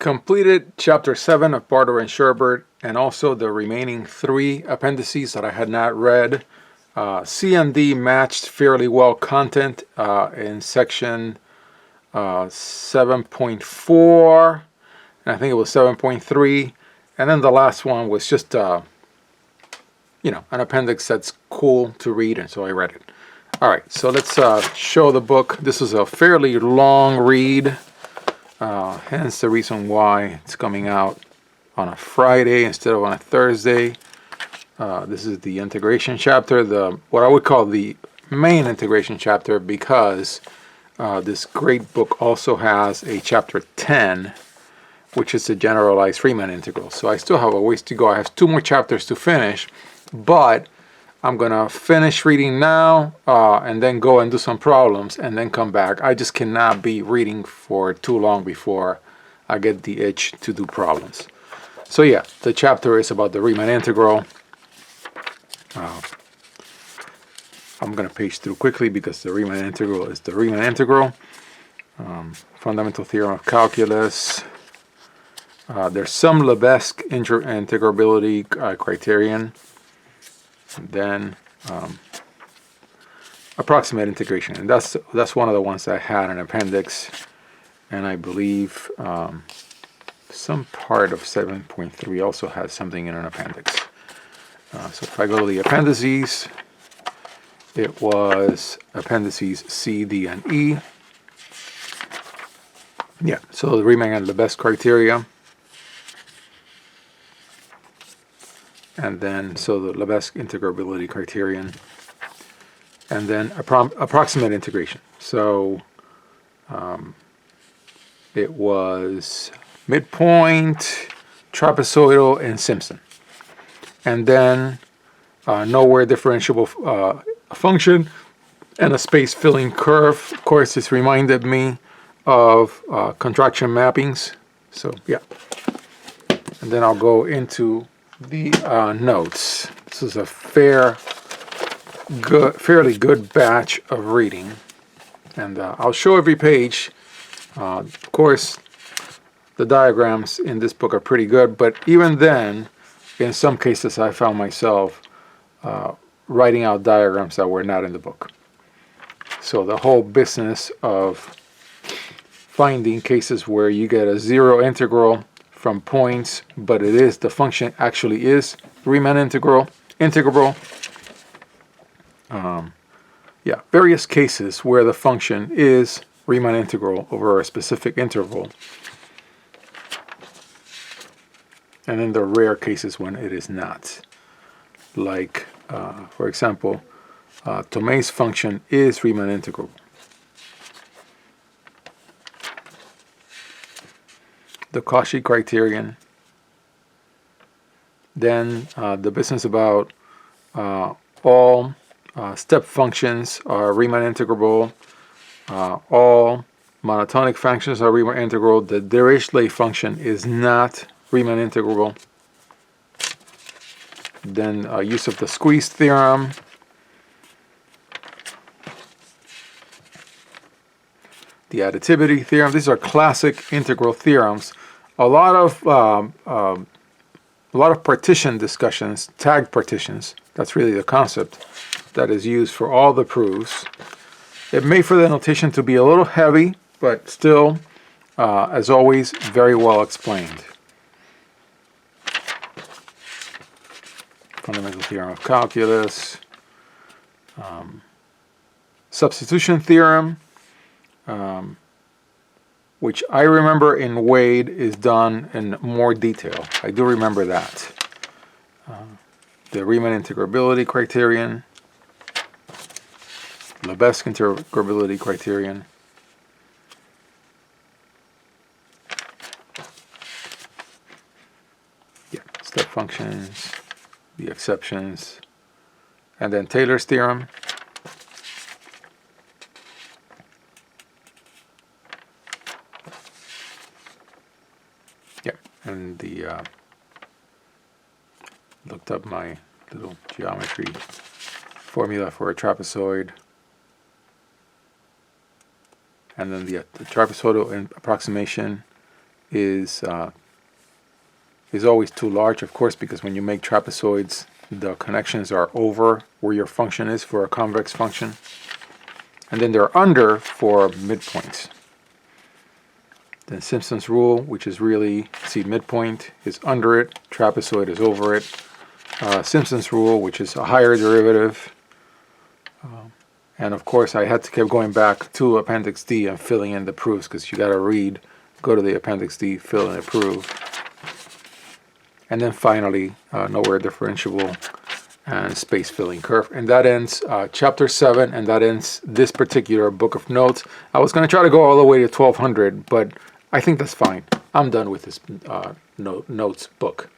completed chapter 7 of Bartle and Sherbert, and also the remaining 3 appendices that I had not read. C and D matched fairly well content in section 7.4, and I think it was 7.3, and then the last one was just an appendix that's cool to read, and so I read it. All right, so let's show the book. This is a fairly long read, hence the reason why it's coming out on a Friday instead of on a Thursday. This is the integration chapter, what I would call the main integration chapter, because this great book also has a chapter 10, which is the generalized Riemann integral. So I still have a ways to go. I have 2 more chapters to finish, but I'm going to finish reading now and then go and do some problems and then come back. I just cannot be reading for too long before I get the itch to do problems. So yeah, the chapter is about the Riemann integral. I'm going to page through quickly because the Riemann integral is the Riemann integral. Fundamental theorem of calculus. There's some Lebesgue integrability criterion. And then approximate integration, and that's one of the ones I had in appendix, and I believe some part of 7.3 also has something in an appendix. So if I go to the appendices, it was appendices C, D, and E. Yeah, so the Riemann and Lebesgue criteria. And then, so the Lebesgue integrability criterion. And then approximate integration. So it was midpoint, trapezoidal, and Simpson. And then nowhere differentiable function and a space-filling curve. Of course, this reminded me of contraction mappings. So, yeah. And then I'll go into the notes. This is a fairly good batch of reading, and I'll show every page. Of course, the diagrams in this book are pretty good, but even then, in some cases, I found myself writing out diagrams that were not in the book. So the whole business of finding cases where you get a zero integral from points, but the function actually is Riemann integrable. Yeah, various cases where the function is Riemann integral over a specific interval, and then the rare cases when it is not. Like, for example, Thomae's function is Riemann integrable. The Cauchy criterion. Then the business about all step functions are Riemann integrable. All monotonic functions are Riemann integral. The Dirichlet function is not Riemann integrable. Then use of the squeeze theorem. The additivity theorem. These are classic integral theorems. A lot of partition discussions, tag partitions. That's really the concept that is used for all the proofs. It made for the notation to be a little heavy, but still, as always, very well explained. Fundamental theorem of calculus. Substitution theorem. Which I remember in Wade is done in more detail. I do remember that. The Riemann integrability criterion, Lebesgue integrability criterion, yeah, step functions, the exceptions, and then Taylor's theorem. And looked up my little geometry formula for a trapezoid. And then the trapezoidal approximation is always too large, of course, because when you make trapezoids, the connections are over where your function is for a convex function, and then they're under for midpoints. Then Simpson's rule, which is really, see, midpoint is under it, trapezoid is over it. Simpson's rule, which is a higher derivative. And of course, I had to keep going back to Appendix D and filling in the proofs, because you got to read, go to the Appendix D, fill in the proof. And then finally, nowhere differentiable and space filling curve. And that ends chapter 7, and that ends this particular book of notes. I was going to try to go all the way to 1200, but I think that's fine. I'm done with this notes book.